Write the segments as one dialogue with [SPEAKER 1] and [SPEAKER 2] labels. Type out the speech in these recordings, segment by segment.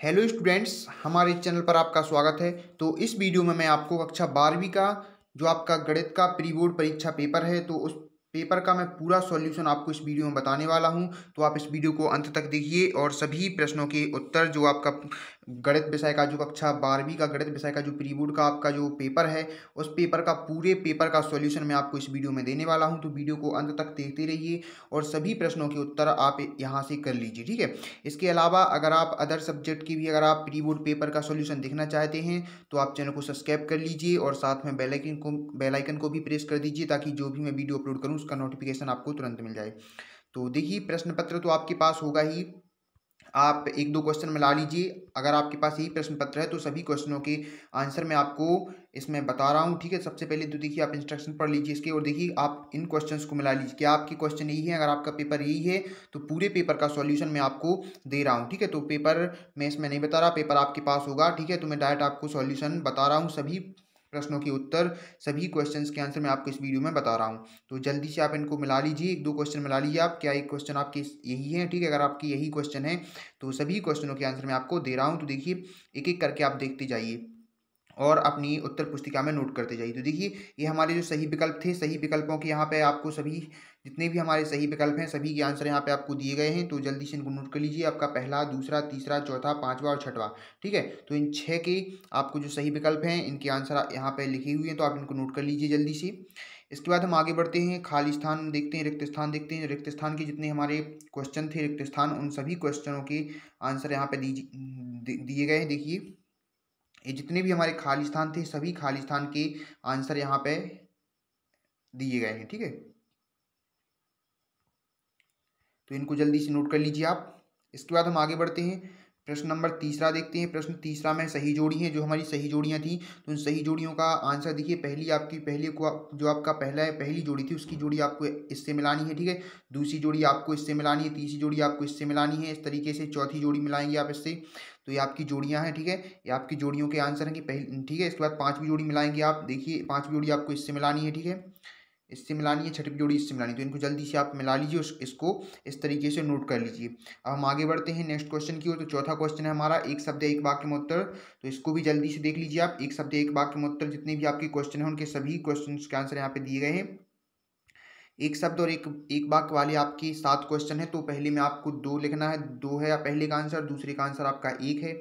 [SPEAKER 1] Hello students, हमारे channel पर आपका स्वागत है। तो इस वीडियो में मैं आपको कक्षा 12वीं का जो आपका गणित का प्री बोर्ड परीक्षा पेपर है, तो उस पेपर का मैं पूरा सॉल्यूशन आपको इस वीडियो में बताने वाला हूं। तो आप इस वीडियो को अंत तक देखिए और सभी प्रश्नों के उत्तर जो आपका गणित विषय का जो कक्षा 12वीं का गणित विषय का जो प्री बोर्ड का आपका जो पेपर है, उस पेपर का पूरे पेपर का सॉल्यूशन मैं आपको इस वीडियो में देने वाला हूं। तो वीडियो को अंत तक देखते रहिए और सभी प्रश्नों के उत्तर आप यहाँ से कर लीजिए, ठीक है। इसके अलावा अगर आप अदर सब्जेक्ट की भी अगर आप प्री बोर्ड पेपर का सॉल्यूशन देखना चाहते हैं तो आप चैनल को सब्सक्राइब कर लीजिए और साथ में बेल आइकन को भी प्रेस कर दीजिए ताकि जो भी मैं वीडियो अपलोड करूं उसका नोटिफिकेशन आपको तुरंत मिल जाए। तो देखिए, प्रश्न पत्र तो आपके पास होगा ही, आप एक दो क्वेश्चन मिला लीजिए। अगर आपके पास यही प्रश्न पत्र है तो सभी क्वेश्चनों के आंसर मैं आपको इसमें बता रहा हूँ, ठीक है। सबसे पहले तो देखिए, आप इंस्ट्रक्शन पढ़ लीजिए इसके और देखिए आप इन क्वेश्चंस को मिला लीजिए। क्या आपके क्वेश्चन यही है? अगर आपका पेपर यही है तो पूरे पेपर का सॉल्यूशन मैं आपको दे रहा हूँ, ठीक है। तो पेपर मैं इसमें नहीं बता रहा, पेपर आपके पास होगा, ठीक है। तो मैं डायरेक्ट आपको सॉल्यूशन बता रहा हूँ, सभी प्रश्नों के उत्तर, सभी क्वेश्चंस के आंसर मैं आपको इस वीडियो में बता रहा हूँ। तो जल्दी से आप इनको मिला लीजिए, एक दो क्वेश्चन मिला लीजिए आप। क्या एक क्वेश्चन आपके यही है? ठीक है, अगर आपकी यही क्वेश्चन है तो सभी क्वेश्चनों के आंसर मैं आपको दे रहा हूँ। तो देखिए, एक एक करके आप देखते जाइए और अपनी उत्तर पुस्तिका में नोट करते जाइए। तो देखिए, ये हमारे जो सही विकल्प थे, सही विकल्पों के यहाँ पे आपको सभी जितने भी हमारे सही विकल्प हैं सभी के आंसर यहाँ पे आपको दिए गए हैं। तो जल्दी से इनको नोट कर लीजिए। आपका पहला, दूसरा, तीसरा, चौथा, पांचवा और छठवा, ठीक है। तो इन छः के आपको जो सही विकल्प हैं इनके आंसर यहाँ पे लिखे हुए हैं, तो आप इनको नोट कर लीजिए जल्दी से। इसके बाद हम आगे बढ़ते हैं, खाली स्थान देखते हैं, रिक्त स्थान देखते हैं। रिक्त स्थान के जितने हमारे क्वेश्चन थे, रिक्त स्थान, उन सभी क्वेश्चनों के आंसर यहाँ पे दिए गए हैं। देखिए, ये जितने भी हमारे खाली स्थान थे सभी खाली स्थान के आंसर यहाँ पे दिए गए हैं, ठीक है। तो इनको जल्दी से नोट कर लीजिए आप। इसके बाद हम आगे बढ़ते हैं, प्रश्न नंबर तीसरा देखते हैं। प्रश्न तीसरा में सही जोड़ी है, जो हमारी सही जोड़ियां थी तो उन सही जोड़ियों का आंसर देखिए। पहली को जो आपका पहली जोड़ी थी उसकी जोड़ी आपको इससे मिलानी है, ठीक है। दूसरी जोड़ी आपको इससे मिलानी है, तीसरी जोड़ी आपको इससे मिलानी है, इस तरीके से चौथी जोड़ी मिलाएंगे आप इससे। तो ये आपकी जोड़ियां हैं, ठीक है। ये आपकी जोड़ियों के आंसर हैं कि पहली, ठीक है। इसके बाद पांचवी जोड़ी मिलाएंगे आप। देखिए, पांचवी जोड़ी आपको इससे मिलानी है, ठीक है, इससे मिलानी है। छठी जोड़ी इससे मिलानी है, तो इनको जल्दी से आप मिला लीजिए, इसको इस तरीके से नोट कर लीजिए। अब हम आगे बढ़ते हैं नेक्स्ट क्वेश्चन की ओर। तो चौथा क्वेश्चन है हमारा, एक शब्द एक वाक्य में उत्तर। तो इसको भी जल्दी से देख लीजिए आप। एक शब्द एक वाक्य में उत्तर, जितने भी आपके क्वेश्चन हैं उनके सभी क्वेश्चन के आंसर यहाँ पे दिए गए हैं। एक शब्द और एक वाक्य वाले आपके 7 क्वेश्चन है। तो पहले में आपको 2 लिखना है, 2 है पहले का आंसर, दूसरे का आंसर आपका 1 है,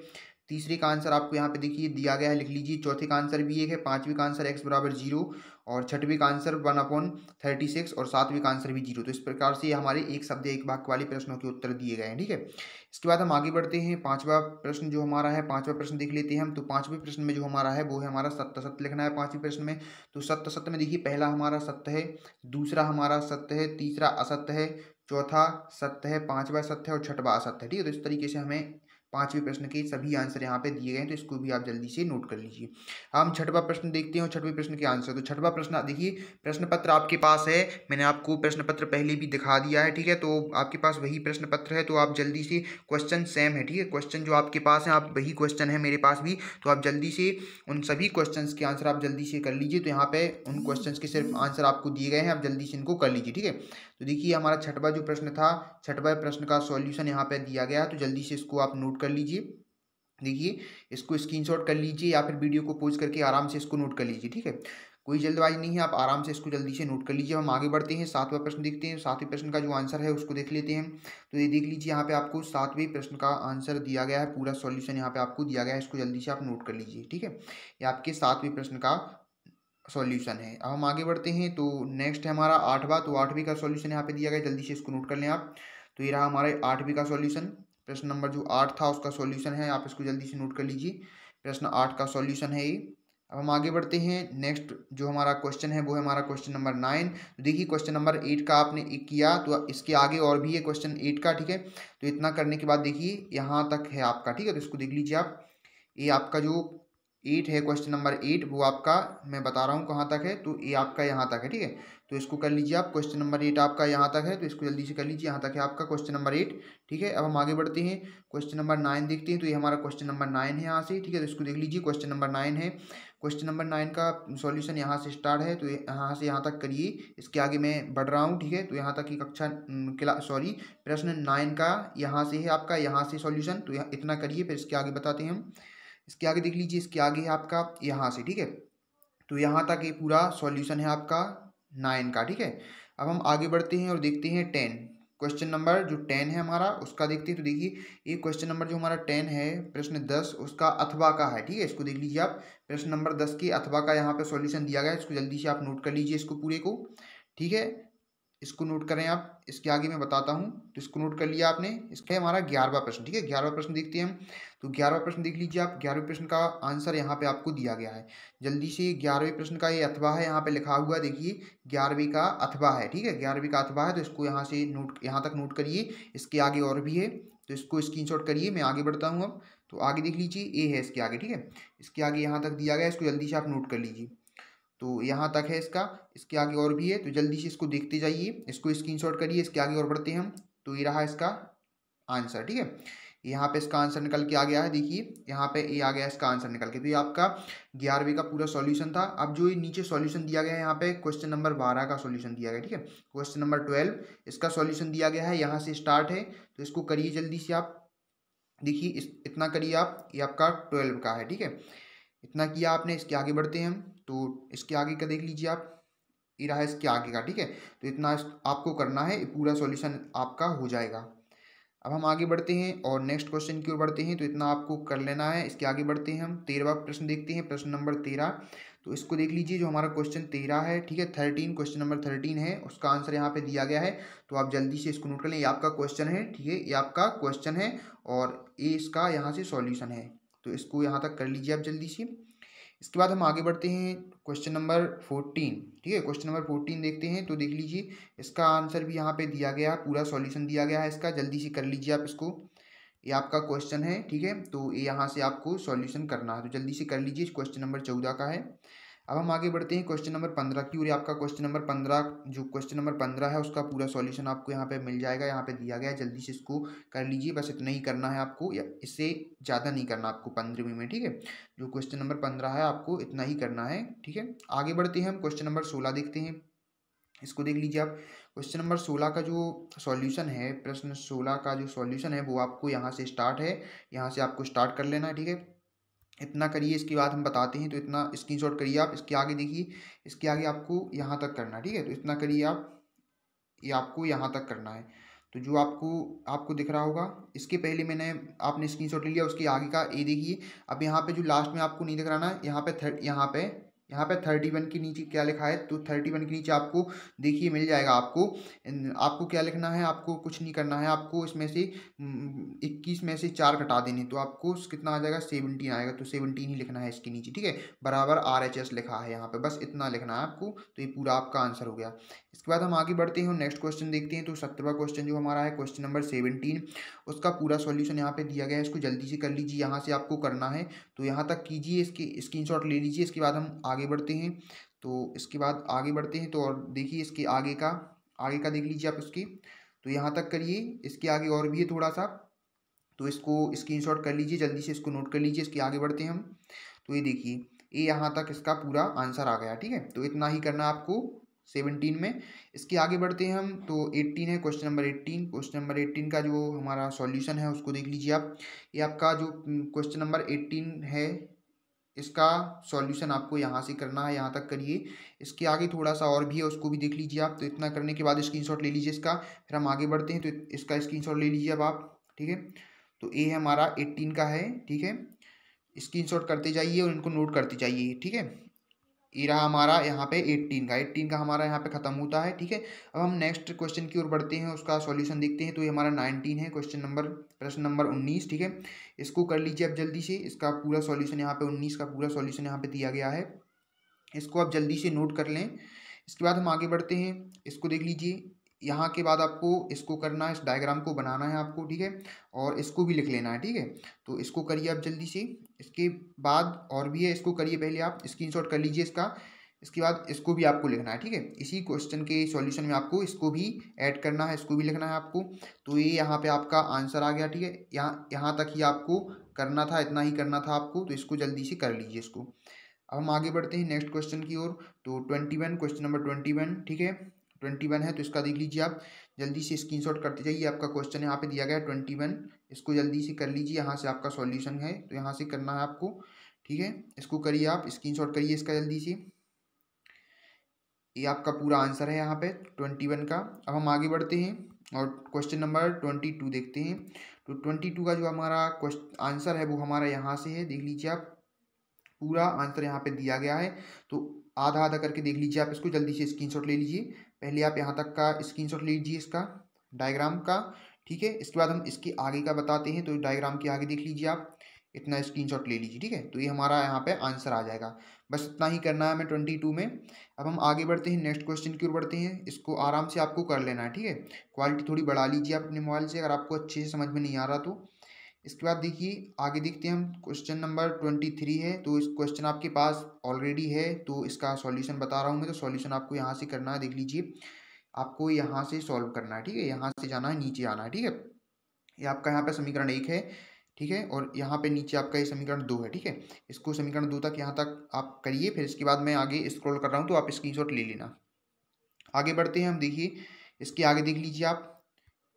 [SPEAKER 1] तीसरे का आंसर आपको यहाँ पे देखिए दिया गया है, लिख लीजिए। चौथे का आंसर भी 1 है, पांचवें का आंसर x बराबर 0 और छठवें का आंसर 1/36 और सातवें का आंसर भी 0। तो इस प्रकार से हमारे एक शब्द एक वाक्य वाले प्रश्नों के उत्तर दिए गए हैं, ठीक है। इसके बाद हम आगे बढ़ते हैं, पांचवा प्रश्न जो हमारा है, पांचवा प्रश्न देख लेते हैं हम। तो पांचवें प्रश्न में जो हमारा है वो है हमारा सत्य सत्य लिखना है पांचवें प्रश्न में। तो सत्य सत्य में देखिए, पहला हमारा सत्य है, दूसरा हमारा सत्य है, तीसरा असत्य है, चौथा सत्य है, पांचवा सत्य है और छठवा असत्य है, ठीक है। तो इस तरीके से हमें पांचवें प्रश्न के सभी आंसर यहाँ पे दिए गए हैं, तो इसको भी आप जल्दी से नोट कर लीजिए। हम छठवां प्रश्न देखते हैं और छठवें प्रश्न के आंसर। तो छठवां प्रश्न देखिए, प्रश्न पत्र आपके पास है, मैंने आपको प्रश्न पत्र पहले भी दिखा दिया है, ठीक है। तो आपके पास वही प्रश्न पत्र है, तो आप जल्दी से, क्वेश्चन सेम है, ठीक है। क्वेश्चन जो आपके पास है, आप वही क्वेश्चन है मेरे पास भी, तो आप जल्दी से उन सभी क्वेश्चंस के आंसर आप जल्दी से कर लीजिए। तो यहाँ पे उन क्वेश्चंस के सिर्फ आंसर आपको दिए गए हैं, आप जल्दी से इनको कर लीजिए, ठीक है। तो देखिए, हमारा छठवा जो प्रश्न था, छठवा प्रश्न का सॉल्यूशन यहाँ पे दिया गया है, तो जल्दी से इसको आप नोट कर लीजिए। देखिए, इसको स्क्रीनशॉट कर लीजिए या फिर वीडियो को पॉज करके आराम से इसको नोट कर लीजिए, ठीक है। कोई जल्दबाजी नहीं है, आप आराम से इसको जल्दी से नोट कर लीजिए। हम आगे बढ़ते हैं, सातवां प्रश्न देखते हैं। सातवें प्रश्न का जो आंसर है उसको देख लेते हैं। तो ये देख लीजिए, यहाँ पे आपको सातवें प्रश्न का आंसर दिया गया है, पूरा सॉल्यूशन यहाँ पे आपको दिया गया है, इसको जल्दी से आप नोट कर लीजिए, ठीक है। ये आपके सातवें प्रश्न का सॉल्यूशन है। अब हम आगे बढ़ते हैं, तो नेक्स्ट है हमारा आठवां। तो आठवीं का सॉल्यूशन यहाँ पे दिया गया, जल्दी से इसको नोट कर लें आप। तो ये रहा हमारे आठवीं का सॉल्यूशन, प्रश्न नंबर जो 8 था उसका सॉल्यूशन है, आप इसको जल्दी से नोट कर लीजिए। प्रश्न 8 का सॉल्यूशन है ये। अब हम आगे बढ़ते हैं, नेक्स्ट जो हमारा क्वेश्चन है वो है हमारा क्वेश्चन नंबर 9। तो देखिए, क्वेश्चन नंबर 8 का आपने एक किया, तो इसके आगे और भी है क्वेश्चन 8 का, ठीक है। तो इतना करने के बाद देखिए यहाँ तक है आपका, ठीक है। तो इसको देख लीजिए आप, ये आपका जो 8 है, क्वेश्चन नंबर 8 वो आपका मैं बता रहा हूँ कहाँ तक है, तो ये आपका यहाँ तक है, ठीक है। तो इसको कर लीजिए आप, क्वेश्चन नंबर 8 आपका यहाँ तक है, तो इसको जल्दी से कर लीजिए, यहाँ तक है आपका क्वेश्चन नंबर 8, ठीक है। अब हम आगे बढ़ते हैं, क्वेश्चन नंबर 9 देखते हैं, तो ये हमारा क्वेश्चन नंबर 9 है यहाँ से, ठीक है। तो इसको देख लीजिए, क्वेश्चन नंबर 9 है। क्वेश्चन नंबर 9 का सॉल्यूशन यहाँ से स्टार्ट है, तो यहाँ से यहाँ तक करिए, इसके आगे मैं बढ़ रहा हूँ, ठीक है। तो यहाँ तक की कक्षा प्रश्न 9 का यहाँ से है आपका, यहाँ से सॉल्यूशन, तो इतना करिए, फिर इसके आगे बताते हैं हम। इसके आगे देख लीजिए, इसके आगे है आपका यहाँ से, ठीक है। तो यहाँ तक ये पूरा सॉल्यूशन है आपका 9 का, ठीक है। अब हम आगे बढ़ते हैं और देखते हैं 10, क्वेश्चन नंबर जो 10 है हमारा उसका देखते हैं। तो देखिए ये क्वेश्चन नंबर जो हमारा 10 है, प्रश्न 10 उसका अथवा का है, ठीक है। इसको देख लीजिए आप, प्रश्न नंबर 10 के अथवा का यहाँ पे सॉल्यूशन दिया गया है, इसको जल्दी से आप नोट कर लीजिए इसको पूरे को, ठीक है। इसको नोट करें आप, इसके आगे मैं बताता हूँ, तो इसको नोट कर लिया आपने। इसका हमारा 11वां प्रश्न, ठीक है। 11वां प्रश्न देखते हैं हम, तो 11वां प्रश्न देख लीजिए आप, 11वें प्रश्न का आंसर यहाँ पे आपको दिया गया है। जल्दी से 11वें प्रश्न का ये अथवा है, यहाँ पे लिखा हुआ देखिए 11वीं का अथवा है, ठीक है। 11वीं का अथवा है, तो इसको यहाँ से नोट, यहाँ तक नोट करिए। इसके आगे और भी है, तो इसको स्क्रीनशॉट करिए, मैं आगे बढ़ता हूँ अब। तो आगे देख लीजिए, ए है इसके आगे, ठीक है। इसके आगे यहाँ तक दिया गया है, इसको जल्दी से आप नोट कर लीजिए। तो यहाँ तक है इसका, इसके आगे और भी है, तो जल्दी से इसको देखते जाइए, इसको स्क्रीनशॉट करिए, इसके आगे और बढ़ते हैं हम। तो ये रहा इसका आंसर, ठीक है। यहाँ पे इसका आंसर निकल के आ गया है, देखिए यहाँ पे ये आ गया इसका आंसर निकल के। तो ये आपका 11वीं का पूरा सॉल्यूशन था। अब जो ये नीचे सॉल्यूशन दिया गया है, यहाँ पे क्वेश्चन नंबर 12 का सॉल्यूशन दिया गया, ठीक है। क्वेश्चन नंबर 12 इसका सॉल्यूशन दिया गया है, यहाँ से स्टार्ट है, तो इसको करिए जल्दी से आप। देखिए इतना करिए आप, ये आपका 12 का है, ठीक है। इतना किया आपने, इसके आगे बढ़ते हैं हम। तो इसके आगे का देख लीजिए आप, ये रहा इसके आगे का, ठीक है। तो इतना आपको करना है, पूरा सॉल्यूशन आपका हो जाएगा। अब हम आगे बढ़ते हैं और नेक्स्ट क्वेश्चन की ओर बढ़ते हैं, तो इतना आपको कर लेना है। इसके आगे बढ़ते हैं हम, 13वां प्रश्न देखते हैं, प्रश्न नंबर 13। तो इसको देख लीजिए, जो हमारा क्वेश्चन 13 है, ठीक है। 13 क्वेश्चन नंबर 13 है, उसका आंसर यहाँ पे दिया गया है। तो आप जल्दी से इसको नोट कर लें, ये आपका क्वेश्चन है, ठीक है। ये आपका क्वेश्चन है और ये इसका यहाँ से सॉल्यूशन है, तो इसको यहाँ तक कर लीजिए आप जल्दी से। इसके बाद हम आगे बढ़ते हैं, क्वेश्चन नंबर 14, ठीक है। क्वेश्चन नंबर 14 देखते हैं, तो देख लीजिए इसका आंसर भी यहाँ पे दिया गया, पूरा सॉल्यूशन दिया गया है इसका, जल्दी से कर लीजिए आप इसको। ये आपका क्वेश्चन है, ठीक है। तो ये यहाँ से आपको सॉल्यूशन करना है, तो जल्दी से कर लीजिए, क्वेश्चन नंबर 14 का है। अब हम आगे बढ़ते हैं क्वेश्चन नंबर 15 की, और ये आपका क्वेश्चन नंबर 15, जो क्वेश्चन नंबर 15 है उसका पूरा सॉल्यूशन आपको यहाँ पे मिल जाएगा, यहाँ पे दिया गया है। जल्दी से इसको कर लीजिए, बस इतना ही करना है आपको, या इससे ज़्यादा नहीं करना आपको 15वीं में, ठीक है। जो क्वेश्चन नंबर 15 है आपको इतना ही करना है, ठीक है। आगे बढ़ते हैं हम, क्वेश्चन नंबर 16 देखते हैं। इसको देख लीजिए आप, क्वेश्चन नंबर 16 का जो सॉल्यूशन है, प्रश्न 16 का जो सॉल्यूशन है वो आपको यहाँ से स्टार्ट है, यहाँ से आपको स्टार्ट कर लेना है, ठीक है। इतना करिए, इसके बाद हम बताते हैं, तो इतना स्क्रीनशॉट करिए आप। इसके आगे देखिए, इसके आगे आपको यहाँ तक करना है, ठीक है। तो इतना करिए आप, ये आपको यहाँ तक करना है। तो जो आपको आपको दिख रहा होगा, इसके पहले मैंने आपने स्क्रीनशॉट ले लिया, उसके आगे का ये देखिए। अब यहाँ पे जो लास्ट में आपको नहीं दिख रहा ना, यहाँ पे 31 के नीचे क्या लिखा है, तो 31 के नीचे आपको देखिए मिल जाएगा आपको। आपको क्या लिखना है, आपको कुछ नहीं करना है, आपको इसमें से 21 में से 4 घटा देने, तो आपको कितना आ जाएगा, 17 आएगा। तो 17 ही लिखना है इसके नीचे, ठीक है। बराबर RHS लिखा है यहाँ पे, बस इतना लिखना है आपको, तो ये पूरा आपका आंसर हो गया। इसके बाद हम आगे बढ़ते हैं और नेक्स्ट क्वेश्चन देखते हैं। तो 17वां क्वेश्चन जो हमारा है, क्वेश्चन नंबर 17, उसका पूरा सॉल्यूशन यहाँ पे दिया गया है, इसको जल्दी से कर लीजिए, यहाँ से आपको करना है। तो यहाँ तक कीजिए, इसकी स्क्रीनशॉट ले लीजिए। इसके बाद हम आगे बढ़ते हैं, तो इसके बाद आगे बढ़ते हैं, तो और देखिए इसके आगे का देख लीजिए आप इसकी। तो यहाँ तक करिए, इसके आगे और भी है थोड़ा सा, तो इसको स्क्रीनशॉट कर लीजिए, जल्दी से इसको नोट कर लीजिए। इसके आगे बढ़ते हैं हम, तो ये देखिए ये यहाँ तक इसका पूरा आंसर आ गया, ठीक है। तो इतना ही करना है आपको 17 में। इसके आगे बढ़ते हैं हम, तो 18 है, क्वेश्चन नंबर 18। क्वेश्चन नंबर 18 का जो हमारा सॉल्यूशन है उसको देख लीजिए आप। ये आपका जो क्वेश्चन नंबर 18 है, इसका सॉल्यूशन आपको यहाँ से करना है, यहाँ तक करिए। इसके आगे थोड़ा सा और भी है, उसको भी देख लीजिए आप। तो इतना करने के बाद स्क्रीनशॉट ले लीजिए इसका, फिर हम आगे बढ़ते हैं। तो इसका स्क्रीनशॉट ले लीजिए अब आप, ठीक है। तो ये हमारा 18 का है, ठीक है। स्क्रीनशॉट करते जाइए और इनको नोट करते जाइए, ठीक है। ये रहा हमारा यहाँ पे 18 का हमारा यहाँ पे खत्म होता है, ठीक है। अब हम नेक्स्ट क्वेश्चन की ओर बढ़ते हैं, उसका सॉल्यूशन देखते हैं। तो ये हमारा 19 है, प्रश्न नंबर 19, ठीक है। इसको कर लीजिए अब जल्दी से, इसका पूरा सॉल्यूशन यहाँ पे 19 का पूरा सॉल्यूशन यहाँ पे दिया गया है, इसको आप जल्दी से नोट कर लें। इसके बाद हम आगे बढ़ते हैं, इसको देख लीजिए, यहाँ के बाद आपको इसको करना है, इस डायग्राम को बनाना है आपको, ठीक है, और इसको भी लिख लेना है, ठीक है। तो इसको करिए आप जल्दी से। इसके बाद और भी है, इसको करिए, पहले आप स्क्रीनशॉट कर लीजिए इसका। इसके बाद इसको भी आपको लिखना है, ठीक है। इसी क्वेश्चन के सॉल्यूशन में आपको इसको भी ऐड करना है, इसको भी लिखना है आपको। तो ये यहाँ पे आपका आंसर आ गया, ठीक है। यहाँ यहाँ तक ही आपको करना था, इतना ही करना था आपको, तो इसको जल्दी से कर लीजिए इसको। अब हम आगे बढ़ते हैं नेक्स्ट क्वेश्चन की ओर। तो 21, क्वेश्चन नंबर 21, ठीक है, 21 है, तो इसका देख लीजिए आप। जल्दी से स्क्रीनशॉट करते जाइए, आपका क्वेश्चन यहाँ पे दिया गया है 21। इसको जल्दी से कर लीजिए, यहाँ से आपका सॉल्यूशन है, तो यहाँ से करना है आपको, ठीक है। इसको करिए आप, स्क्रीनशॉट करिए इसका जल्दी से। ये आपका पूरा आंसर है यहाँ पे 21 का। अब हम आगे बढ़ते हैं और क्वेश्चन नंबर 22 देखते हैं। तो 22 का जो हमारा क्वेश्चन आंसर है वो हमारा यहाँ से है, देख लीजिए आप। पूरा आंसर यहाँ पे दिया गया है, तो आधा आधा करके देख लीजिए आप इसको। जल्दी से स्क्रीनशॉट ले लीजिए, पहले आप यहाँ तक का स्क्रीनशॉट ले लीजिए इसका डायग्राम का, ठीक है। इसके बाद हम इसके आगे का बताते हैं, तो डायग्राम के आगे देख लीजिए आप, इतना स्क्रीनशॉट ले लीजिए, ठीक है। तो ये हमारा यहाँ पे आंसर आ जाएगा। बस इतना ही करना है हमें 22 में। अब हम आगे बढ़ते हैं, नेक्स्ट क्वेश्चन की ओर बढ़ते हैं। इसको आराम से आपको कर लेना है, ठीक है। क्वालिटी थोड़ी बढ़ा लीजिए आप अपने मोबाइल से, अगर आपको अच्छे से समझ में नहीं आ रहा तो। इसके बाद देखिए आगे देखते हैं हम, क्वेश्चन नंबर 23 है। तो इस क्वेश्चन आपके पास ऑलरेडी है, तो इसका सॉल्यूशन बता रहा हूँ मैं। तो सॉल्यूशन आपको यहाँ से करना है, देख लीजिए। आपको यहाँ से सॉल्व करना है, ठीक है। यहाँ से जाना है, नीचे आना है, ठीक है। ये आपका यहाँ पे समीकरण 1 है, ठीक है, और यहाँ पे नीचे आपका ये समीकरण 2 है, ठीक है। इसको समीकरण 2 तक यहाँ तक आप करिए, फिर इसके बाद मैं आगे स्क्रॉल कर रहा हूँ, तो आप स्क्रीनशॉट ले लेना। आगे बढ़ते हैं हम, देखिए इसके आगे देख लीजिए आप,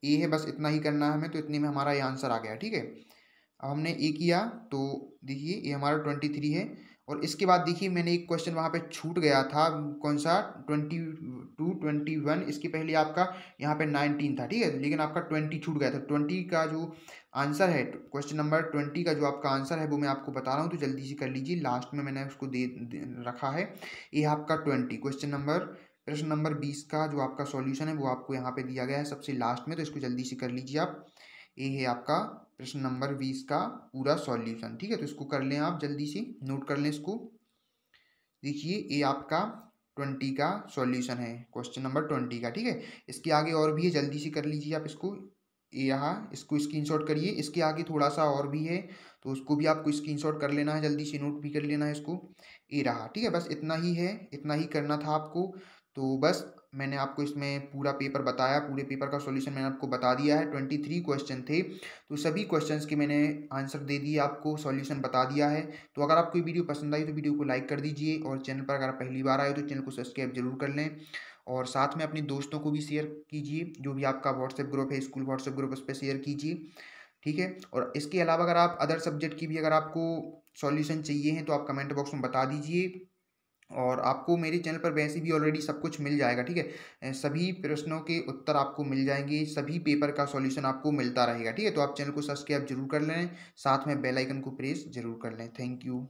[SPEAKER 1] ए है, बस इतना ही करना है हमें। तो इतने में हमारा ये आंसर आ गया, ठीक है। अब हमने ए किया, तो देखिए ये हमारा 23 है। और इसके बाद देखिए मैंने एक क्वेश्चन वहाँ पे छूट गया था, कौन सा, 22, 21। इसके पहले आपका यहाँ पे 19 था, ठीक है, लेकिन आपका 20 छूट गया था। 20 का जो आंसर है, क्वेश्चन नंबर 20 का जो आपका आंसर है वो मैं आपको बता रहा हूँ, तो जल्दी से कर लीजिए। लास्ट में मैंने उसको दे रखा है। ये आपका 20 क्वेश्चन नंबर, प्रश्न नंबर 20 का जो आपका सॉल्यूशन है वो आपको यहाँ पे दिया गया है सबसे लास्ट में, तो इसको जल्दी से कर लीजिए आप। ये है आपका प्रश्न नंबर 20 का पूरा सॉल्यूशन, ठीक है। तो इसको कर लें आप, जल्दी से नोट कर लें इसको। देखिए ये आपका 20 का सॉल्यूशन है, क्वेश्चन नंबर 20 का, ठीक है। इसके आगे और भी है, जल्दी से कर लीजिए आप इसको। ये यहाँ इसको स्क्रीनशॉट करिए। इसके आगे थोड़ा सा और भी है, तो उसको भी आपको स्क्रीनशॉट कर लेना है, जल्दी से नोट भी कर लेना है इसको। ये रहा, ठीक है। बस इतना ही है, इतना ही करना था आपको। तो बस मैंने आपको इसमें पूरा पेपर बताया, पूरे पेपर का सॉल्यूशन मैंने आपको बता दिया है। 23 क्वेश्चन थे, तो सभी क्वेश्चंस के मैंने आंसर दे दिए आपको, सॉल्यूशन बता दिया है। तो अगर आपको ये वीडियो पसंद आई तो वीडियो को लाइक कर दीजिए, और चैनल पर अगर आप पहली बार आए तो चैनल को सब्सक्राइब जरूर कर लें। और साथ में अपने दोस्तों को भी शेयर कीजिए, जो भी आपका व्हाट्सएप ग्रुप है, स्कूल व्हाट्सएप ग्रुप, उस पर शेयर कीजिए, ठीक है। और इसके अलावा अगर आप अदर सब्जेक्ट की भी अगर आपको सॉल्यूशन चाहिए हैं तो आप कमेंट बॉक्स में बता दीजिए। और आपको मेरे चैनल पर वैसे भी ऑलरेडी सब कुछ मिल जाएगा, ठीक है। सभी प्रश्नों के उत्तर आपको मिल जाएंगे, सभी पेपर का सॉल्यूशन आपको मिलता रहेगा, ठीक है। तो आप चैनल को सब्सक्राइब जरूर कर लें, साथ में बेल आइकन को प्रेस जरूर कर लें। Thank you.